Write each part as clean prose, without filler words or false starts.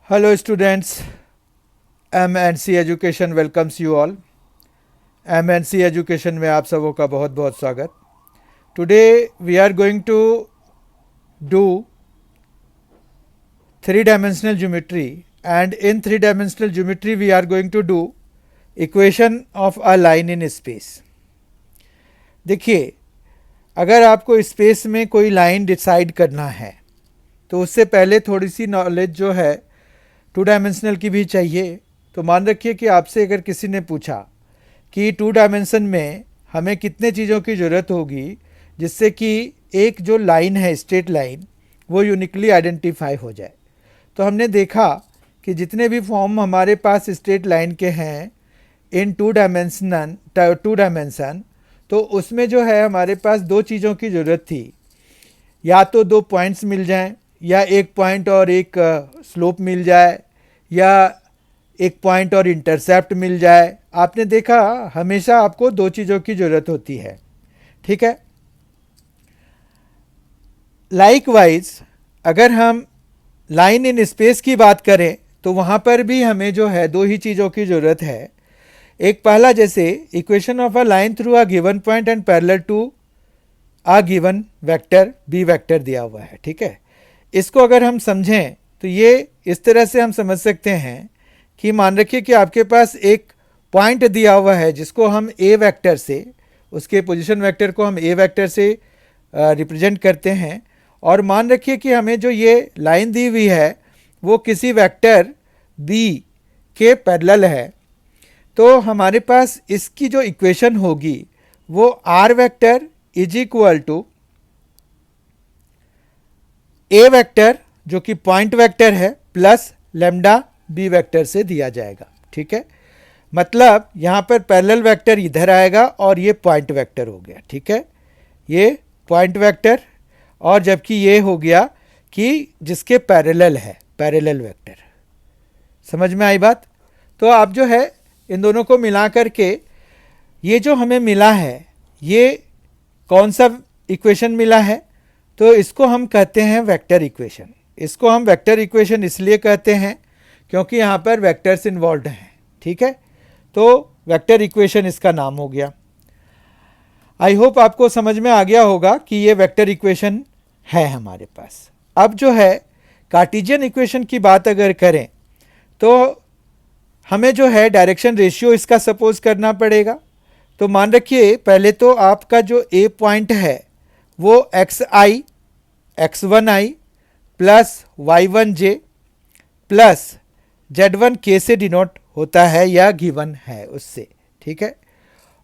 Hello students, MNC education welcomes you all. MNC education में आप सबों का बहुत बहुत स्वागत। Today we are going to do three dimensional geometry and in three dimensional geometry we are going to do equation of a line in space. देखिए, अगर आपको स्पेस में कोई लाइन डिसाइड करना है तो उससे पहले थोड़ी सी नॉलेज जो है टू डायमेंशनल की भी चाहिए। तो मान रखिए कि आपसे अगर किसी ने पूछा कि टू डायमेंशन में हमें कितने चीज़ों की ज़रूरत होगी जिससे कि एक जो लाइन है स्ट्रेट लाइन वो यूनिकली आइडेंटिफाई हो जाए, तो हमने देखा कि जितने भी फॉर्म हमारे पास स्ट्रेट लाइन के हैं इन टू डायमेंशन, तो उसमें जो है हमारे पास दो चीज़ों की ज़रूरत थी। या तो दो पॉइंट्स मिल जाएं, या एक पॉइंट और एक स्लोप मिल जाए, या एक पॉइंट और इंटरसेप्ट मिल जाए। आपने देखा हमेशा आपको दो चीज़ों की ज़रूरत होती है, ठीक है। लाइकवाइज अगर हम लाइन इन स्पेस की बात करें तो वहाँ पर भी हमें जो है दो ही चीज़ों की ज़रूरत है। एक पहला, जैसे equation of a line through a given point and parallel to a given vector B vector दिया हुआ है, ठीक है। इसको अगर हम समझें तो ये इस तरह से हम समझ सकते हैं कि मान रखिए कि आपके पास एक पॉइंट दिया हुआ है जिसको हम ए वेक्टर से, उसके पोजीशन वेक्टर को हम ए वेक्टर से रिप्रेजेंट करते हैं, और मान रखिए कि हमें जो ये लाइन दी हुई है वो किसी वेक्टर बी के पैरेलल है। तो हमारे पास इसकी जो इक्वेशन होगी वो R vector is equal to A vector जो कि पॉइंट वेक्टर है प्लस लेमडा बी वेक्टर से दिया जाएगा, ठीक है। मतलब यहाँ पर पैरेलल वेक्टर इधर आएगा और ये पॉइंट वेक्टर हो गया, ठीक है। ये पॉइंट वेक्टर, और जबकि ये हो गया कि जिसके पैरेलल है, पैरेलल वेक्टर। समझ में आई बात? तो आप जो है इन दोनों को मिला करके ये जो हमें मिला है ये कौन सा इक्वेशन मिला है, तो इसको हम कहते हैं वेक्टर इक्वेशन। इसको हम वेक्टर इक्वेशन इसलिए कहते हैं क्योंकि यहाँ पर वेक्टर्स इन्वॉल्व हैं, ठीक है। तो वेक्टर इक्वेशन इसका नाम हो गया। आई होप आपको समझ में आ गया होगा कि ये वेक्टर इक्वेशन है हमारे पास। अब जो है कार्टेशियन इक्वेशन की बात अगर करें तो हमें जो है डायरेक्शन रेशियो इसका सपोज करना पड़ेगा। तो मान रखिए पहले तो आपका जो ए पॉइंट है वो xi x1i plus y1j plus z1k से डिनोट होता है या गिवन है उससे, ठीक है।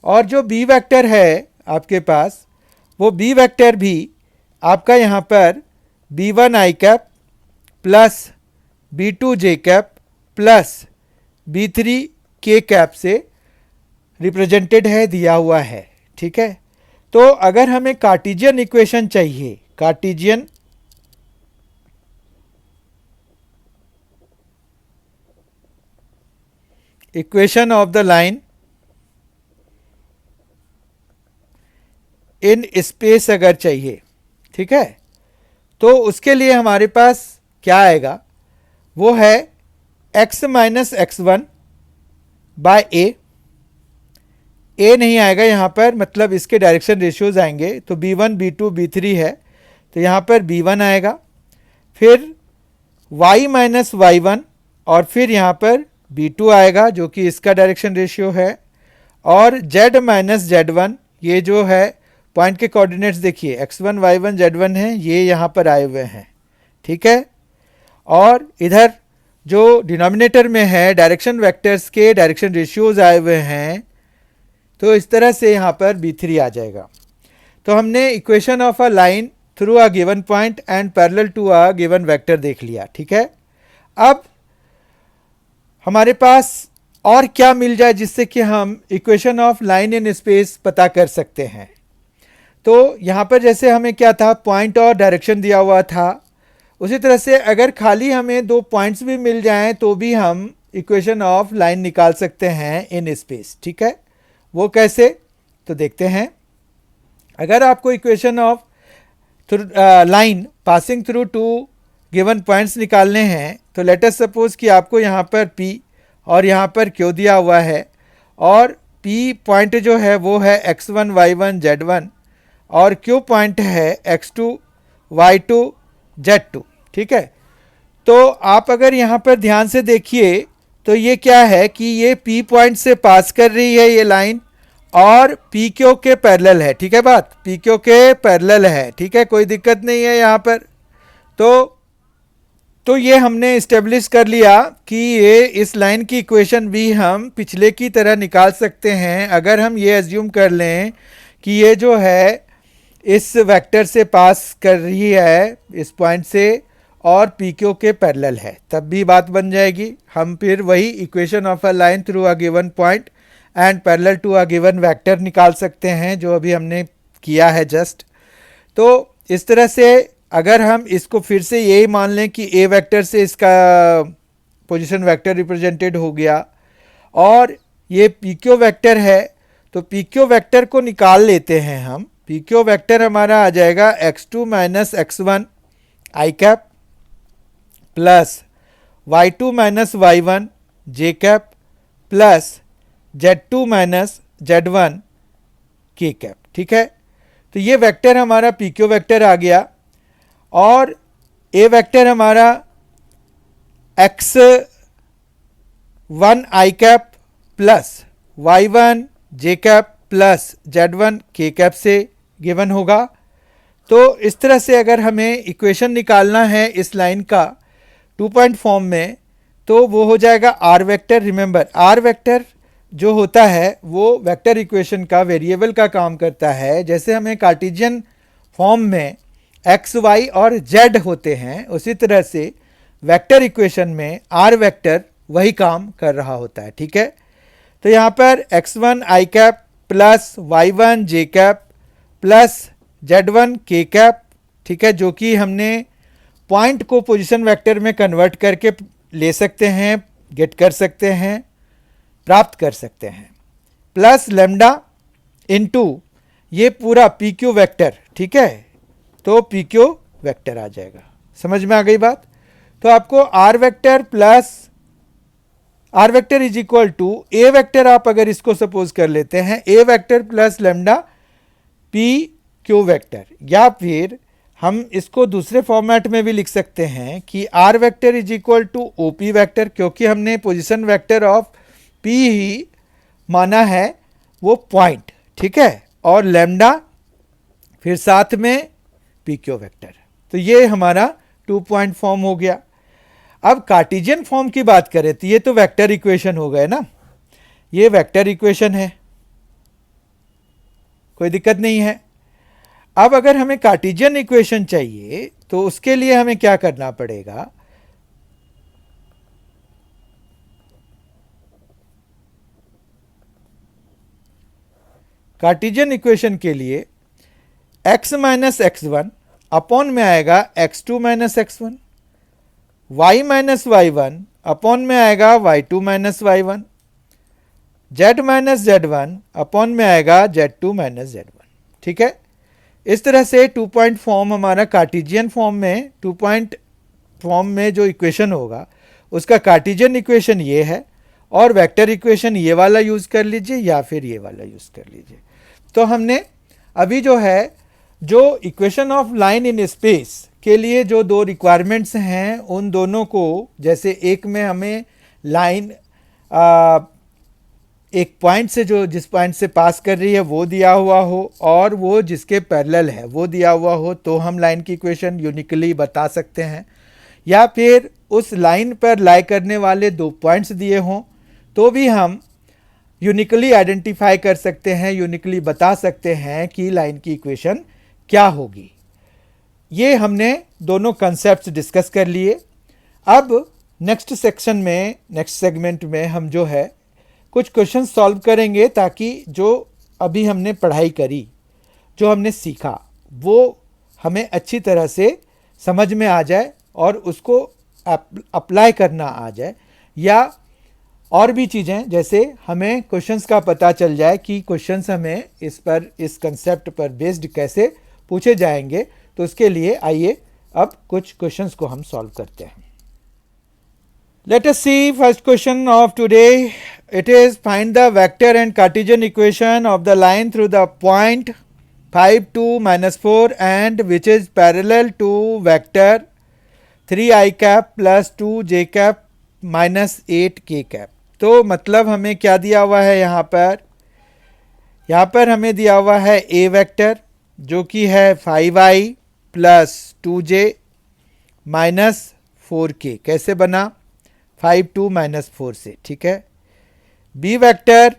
और जो बी वेक्टर है आपके पास वो बी वेक्टर भी आपका यहाँ पर b1i cap plus b2j cap plus b3k cap से रिप्रेजेंटेड है, दिया हुआ है, ठीक है। तो अगर हमें कार्टेशियन इक्वेशन चाहिए, Cartesian equation of the line in space अगर चाहिए, ठीक है, तो उसके लिए हमारे पास क्या आएगा, वो है x माइनस x1 बाय ए नहीं आएगा यहाँ पर, मतलब इसके डायरेक्शन रेशियोज आएंगे। तो b1 b2 b3 है तो यहाँ पर b1 आएगा, फिर y माइनस y1 और फिर यहाँ पर b2 आएगा जो कि इसका डायरेक्शन रेशियो है, और z माइनस z1, ये जो है पॉइंट के कोऑर्डिनेट्स देखिए x1 y1 z1 है, ये यहाँ पर आए हुए हैं, ठीक है। और इधर जो डिनोमिनेटर में है डायरेक्शन वेक्टर्स के डायरेक्शन रेशियोज आए हुए हैं, तो इस तरह से यहाँ पर b3 आ जाएगा। तो हमने equation of a line through a given point and parallel to a given vector देख लिया, ठीक है। अब हमारे पास और क्या मिल जाए जिससे कि हम equation of line in space पता कर सकते हैं। तो यहाँ पर जैसे हमें क्या था, पॉइंट और डायरेक्शन दिया हुआ था, उसी तरह से अगर खाली हमें दो पॉइंट्स भी मिल जाएं तो भी हम इक्वेशन ऑफ लाइन निकाल सकते हैं इन स्पेस, ठीक है। वो कैसे, तो देखते हैं। अगर आपको equation of line passing through two given points निकालने हैं, तो लेट अस सपोज कि आपको यहाँ पर P और यहाँ पर Q दिया हुआ है, और P पॉइंट जो है वो है x1 y1 z1 और Q पॉइंट है x2 y2 z2, ठीक है। तो आप अगर यहाँ पर ध्यान से देखिए तो ये क्या है कि ये P पॉइंट से पास कर रही है ये लाइन, और पी क्यू के पैरेलल है, ठीक है बात, पी क्यू के पैरेलल है, ठीक है, कोई दिक्कत नहीं है यहाँ पर। तो ये हमने इस्टेब्लिश कर लिया कि ये इस लाइन की इक्वेशन भी हम पिछले की तरह निकाल सकते हैं अगर हम ये एज्यूम कर लें कि ये जो है इस वेक्टर से पास कर रही है इस पॉइंट से और पी क्यू के पैरेलल है, तब भी बात बन जाएगी। हम फिर वही equation of a line through a given point and parallel to a given vector निकाल सकते हैं, जो अभी हमने किया है जस्ट। तो इस तरह से अगर हम इसको फिर से यही मान लें कि ए वेक्टर से इसका पोजीशन वेक्टर रिप्रेजेंटेड हो गया और ये पी क्यू वेक्टर है, तो पी क्यू वेक्टर को निकाल लेते हैं हम। पी क्यू वेक्टर हमारा आ जाएगा x2 minus x1 i cap plus y2 minus y1 j cap plus z2 minus z1 के कैप, ठीक है। तो ये वेक्टर हमारा पी क्यू वेक्टर आ गया, और ए वेक्टर हमारा x1 i cap plus y1 j cap plus z1 के कैप से गिवन होगा। तो इस तरह से अगर हमें इक्वेशन निकालना है इस लाइन का 2 पॉइंट फॉर्म में, तो वो हो जाएगा R vector. Remember, R vector जो होता है वो वेक्टर इक्वेशन का वेरिएबल का काम करता है। जैसे हमें कार्टेशियन फॉर्म में एक्स वाई और जेड होते हैं, उसी तरह से वेक्टर इक्वेशन में आर वेक्टर वही काम कर रहा होता है, ठीक है। तो यहाँ पर x1 i cap plus y1 j cap plus z1 के कैप, ठीक है, जो कि हमने पॉइंट को पोजीशन वेक्टर में कन्वर्ट करके ले सकते हैं, गेट कर सकते हैं, प्राप्त कर सकते हैं, प्लस लेमडा इनटू ये पूरा पी क्यू वेक्टर, ठीक है। तो पी क्यू वेक्टर आ जाएगा। समझ में आ गई बात? तो आपको r vector plus r vector is equal to A vector, आप अगर इसको सपोज कर लेते हैं a vector plus lambda p q vector, या फिर हम इसको दूसरे फॉर्मेट में भी लिख सकते हैं कि R vector is equal to O P vector, क्योंकि हमने पोजीशन वेक्टर ऑफ पी ही माना है वो पॉइंट, ठीक है, और लेमडा फिर साथ में पी क्यू वेक्टर। तो ये हमारा 2 पॉइंट फॉर्म हो गया। अब कार्टेशियन फॉर्म की बात करें तो ये तो वेक्टर इक्वेशन हो गए ना, ये वेक्टर इक्वेशन है, कोई दिक्कत नहीं है। अब अगर हमें कार्टेशियन इक्वेशन चाहिए तो उसके लिए हमें क्या करना पड़ेगा, कार्टेशियन इक्वेशन के लिए x माइनस x1 अपॉन में आएगा x2 minus x1, y minus y1 upon में आएगा y2 minus y1, z minus z1 upon में आएगा z2 माइनस z1, ठीक है। इस तरह से 2 पॉइंट फॉर्म हमारा कार्टेशियन फॉर्म में, 2 पॉइंट फॉर्म में जो इक्वेशन होगा उसका कार्टेशियन इक्वेशन ये है, और वेक्टर इक्वेशन ये वाला यूज़ कर लीजिए या फिर ये वाला यूज़ कर लीजिए। तो हमने अभी जो है जो equation of line in space के लिए जो 2 रिक्वायरमेंट्स हैं उन दोनों को, जैसे एक में हमें लाइन एक पॉइंट से जो जिस पॉइंट से पास कर रही है वो दिया हुआ हो और वो जिसके पैरेलल है वो दिया हुआ हो, तो हम लाइन की इक्वेशन यूनिकली बता सकते हैं, या फिर उस लाइन पर लाई करने वाले 2 पॉइंट्स दिए हों तो भी हम यूनिकली आइडेंटिफाई कर सकते हैं, यूनिकली बता सकते हैं कि लाइन की इक्वेशन क्या होगी। ये हमने दोनों कंसेप्ट्स डिस्कस कर लिए। अब नेक्स्ट सेक्शन में, नेक्स्ट सेगमेंट में हम जो है कुछ क्वेश्चन सॉल्व करेंगे, ताकि जो अभी हमने पढ़ाई करी, जो हमने सीखा, वो हमें अच्छी तरह से समझ में आ जाए और उसको अप्लाई करना आ जाए, या और भी चीज़ें जैसे हमें क्वेश्चंस का पता चल जाए कि क्वेश्चंस हमें इस कंसेप्ट पर बेस्ड कैसे पूछे जाएंगे। तो उसके लिए आइए अब कुछ क्वेश्चंस को हम सॉल्व करते हैं. Let us see first question of today. It is find the vector and Cartesian equation of the line through the point 5 2 minus 4 and which is parallel to vector 3i cap plus 2j cap minus 8k cap. तो मतलब हमें क्या दिया हुआ है यहाँ पर हमें दिया हुआ है a वेक्टर जो कि है 5i plus 2j minus 4k. कैसे बना? 5 2 माइनस 4 से. ठीक है. B vector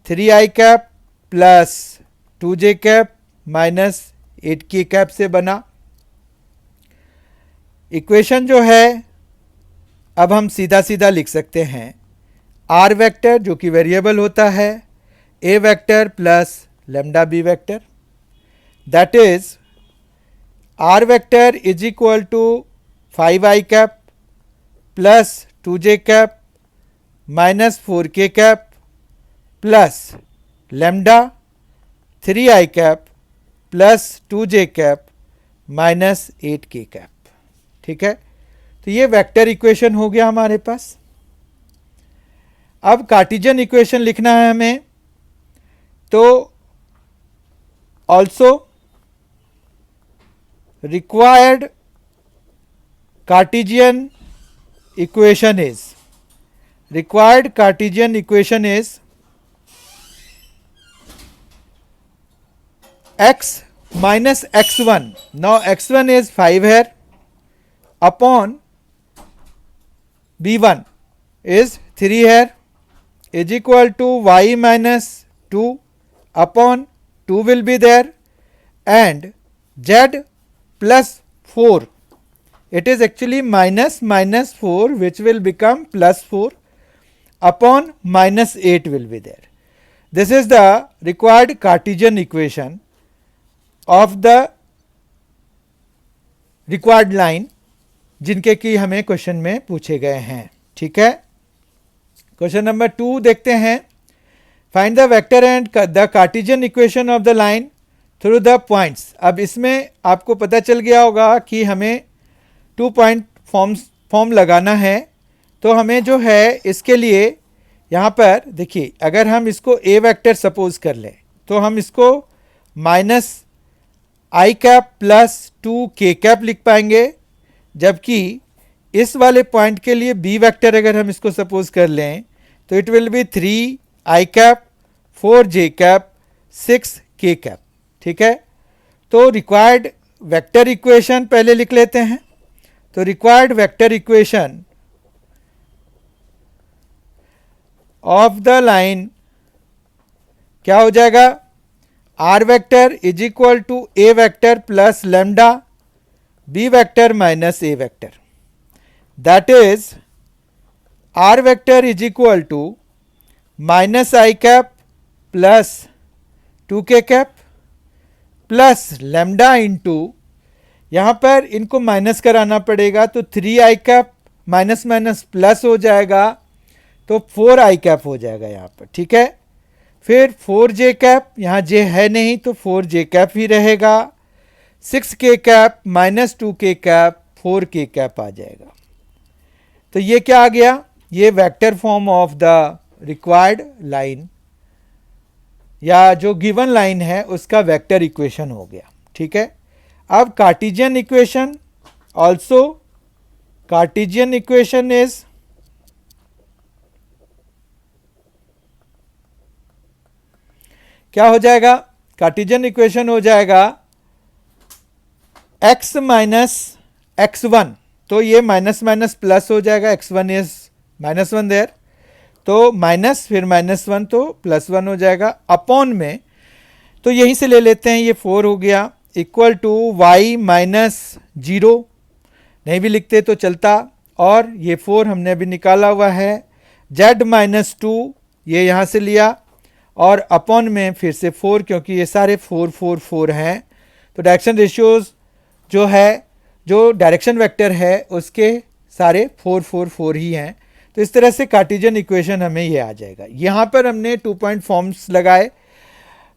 3i cap plus 2j cap minus 8k cap से बना. इक्वेशन जो है अब हम सीधा सीधा लिख सकते हैं. आर वेक्टर जो कि वेरिएबल होता है, a vector plus lambda B vector, that is are vector is equal to 5i cap plus 2j cap minus 4k cap plus lambda 3i cap plus 2j cap minus 8k cap. ठीक है. तो ये vector equation हो गया हमारे पास. अब Cartesian equation लिखना है हमें. तो also required Cartesian equation is x minus x1. Now x1 is 5 here upon b1 is 3 here is equal to y minus 2 upon 2 will be there and z plus 4. It is actually minus 4 which will become plus 4 upon minus 8 will be there. This is the required Cartesian equation of the required line जिनके की हमें question में पूछे गए हैं. ठीक है. Question number 2 देखते हैं. Find the vector and the cartesian equation of the line through the points. अब इसमें आपको पता चल गया होगा कि हमें 2 पॉइंट फॉर्म लगाना है. तो हमें जो है इसके लिए यहाँ पर देखिए, अगर हम इसको ए वेक्टर सपोज कर लें तो हम इसको minus I cap plus 2k cap लिख पाएंगे, जबकि इस वाले पॉइंट के लिए बी वेक्टर अगर हम इसको सपोज कर लें तो it will be 3i cap 4j cap 6k cap. ठीक है. तो रिक्वायर्ड वेक्टर इक्वेशन पहले लिख लेते हैं. तो required vector equation of the line क्या हो जाएगा? R vector is equal to A vector plus lambda B vector minus A vector. That is are vector is equal to minus I cap plus 2k cap plus lambda into, यहाँ पर इनको minus कराना पड़ेगा तो 3i cap minus minus plus हो जाएगा तो 4i cap हो जाएगा यहाँ पर. ठीक है. फिर 4j कैप, यहाँ j है नहीं तो 4j कैप ही रहेगा. 6k cap minus 2k cap 4k cap आ जाएगा. तो ये क्या आ गया? ये vector form of the required line या जो गिवन लाइन है उसका वेक्टर इक्वेशन हो गया. ठीक है. अब Cartesian equation, also Cartesian equation is क्या हो जाएगा? कार्टेशियन इक्वेशन हो जाएगा x माइनस x1. तो ये माइनस माइनस प्लस हो जाएगा. x1 इज माइनस 1 देयर, तो माइनस फिर माइनस 1 तो प्लस 1 हो जाएगा. अपॉन में तो यहीं से ले लेते हैं, ये 4 हो गया इक्वल टू y माइनस 0. नहीं भी लिखते तो चलता. और ये 4 हमने अभी निकाला हुआ है. z माइनस 2 ये यहाँ से लिया और अपॉन में फिर से 4, क्योंकि ये सारे 4 4 4 हैं. तो डायरेक्शन रेशियोज जो है, जो डायरेक्शन वेक्टर है उसके सारे 4 4 4 ही हैं. तो इस तरह से कार्टेशियन इक्वेशन हमें ये आ जाएगा. यहाँ पर हमने 2 पॉइंट फॉर्म्स लगाए,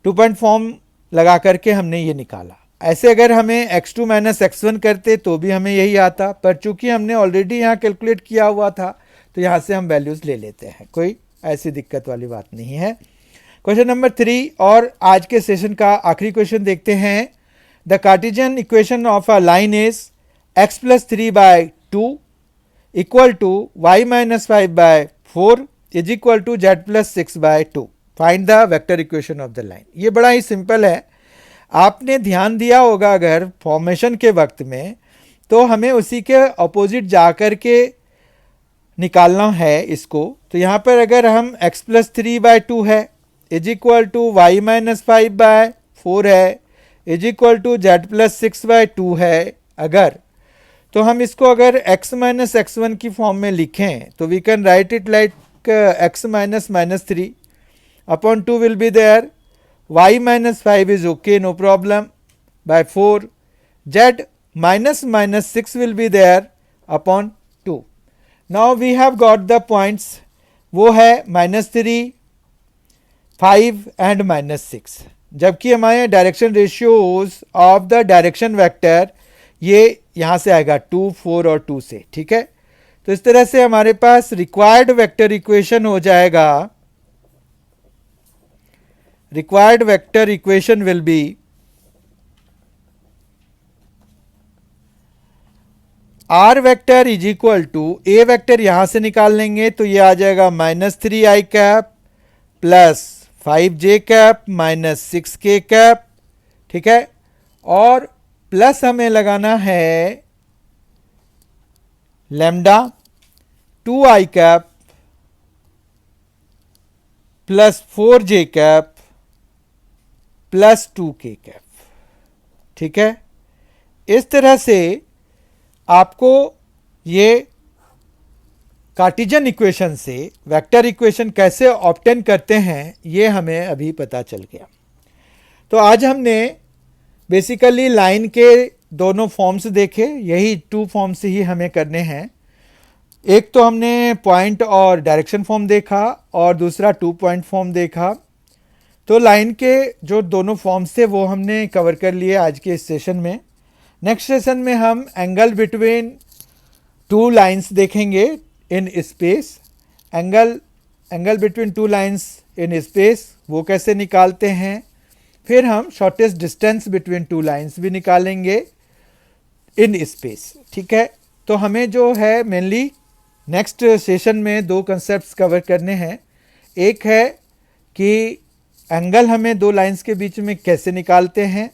2 पॉइंट फॉर्म लगा करके हमने ये निकाला. ऐसे अगर हमें x2 माइनस x1 करते तो भी हमें यही आता, पर चूंकि हमने ऑलरेडी यहाँ कैलकुलेट किया हुआ था तो यहाँ से हम वैल्यूज़ ले लेते हैं, कोई ऐसी दिक्कत वाली बात नहीं है। क्वेश्चन नंबर 3 और आज के सेशन का आखिरी क्वेश्चन देखते हैं। The cartesian equation of a line is x plus 3/2 equal to y minus 5/4 is equal to z plus 6/2। Find the vector equation of the line. ये बड़ा ही सिंपल है। आपने ध्यान दिया होगा अगर फॉर्मेशन के वक्त में, तो हमें उसी के अपोजिट जा कर के निकालना है इसको। तो यहाँ पर अगर हम x प्लस 3/2 है is equal to y minus 5/4 है is equal to z plus 6/2 है अगर, तो हम इसको अगर x माइनस x1 की फॉर्म में लिखें तो we can write it like x minus minus 3 upon 2 will be there, y minus 5 is okay, no problem, by 4, z minus minus 6 will be there upon 2. Now we have got the points, वो है -3, 5 and -6, जबकि हमारे direction ratios of the direction vector ये यहाँ से आएगा 2, 4 और 2 से, ठीक है। तो इस तरह से हमारे पास रिक्वायर्ड वेक्टर इक्वेशन हो जाएगा। Required vector equation will be r vector is equal to a vector, यहां से निकाल लेंगे तो ये आ जाएगा -3i cap plus 5j cap minus 6k cap, ठीक है। और प्लस हमें लगाना है lambda 2i cap plus 4j cap plus 2k cap, ठीक है। इस तरह से आपको ये कार्टेशियन इक्वेशन से वेक्टर इक्वेशन कैसे ऑब्टेन करते हैं ये हमें अभी पता चल गया। तो आज हमने बेसिकली लाइन के दोनों फॉर्म्स देखे, यही 2 फॉर्म्स ही हमें करने हैं। एक तो हमने पॉइंट और डायरेक्शन फॉर्म देखा और दूसरा 2 पॉइंट फॉर्म देखा। तो लाइन के जो दोनों फॉर्म्स थे वो हमने कवर कर लिए आज के इस सेशन में। नेक्स्ट सेशन में हम एंगल बिटवीन 2 लाइंस देखेंगे in space. Angle between 2 lines in space वो कैसे निकालते हैं। फिर हम शॉर्टेस्ट डिस्टेंस बिटवीन 2 लाइंस भी निकालेंगे इन स्पेस, ठीक है। तो हमें जो है मेनली नेक्स्ट सेशन में 2 कंसेप्ट्स कवर करने हैं। एक है कि एंगल हमें 2 लाइंस के बीच में कैसे निकालते हैं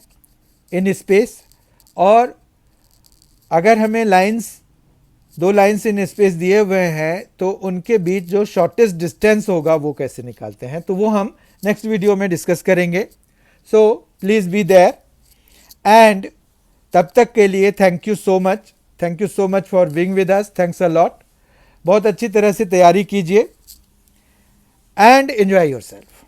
इन स्पेस, और अगर हमें 2 लाइंस इन स्पेस दिए हुए हैं तो उनके बीच जो शॉर्टेस्ट डिस्टेंस होगा वो कैसे निकालते हैं, तो वो हम नेक्स्ट वीडियो में डिस्कस करेंगे। So please be there, and तब तक के लिए thank you so much for being with us. Thanks a lot. बहुत अच्छी तरह से तैयारी कीजिए एंड एंजॉय योरसेल्फ।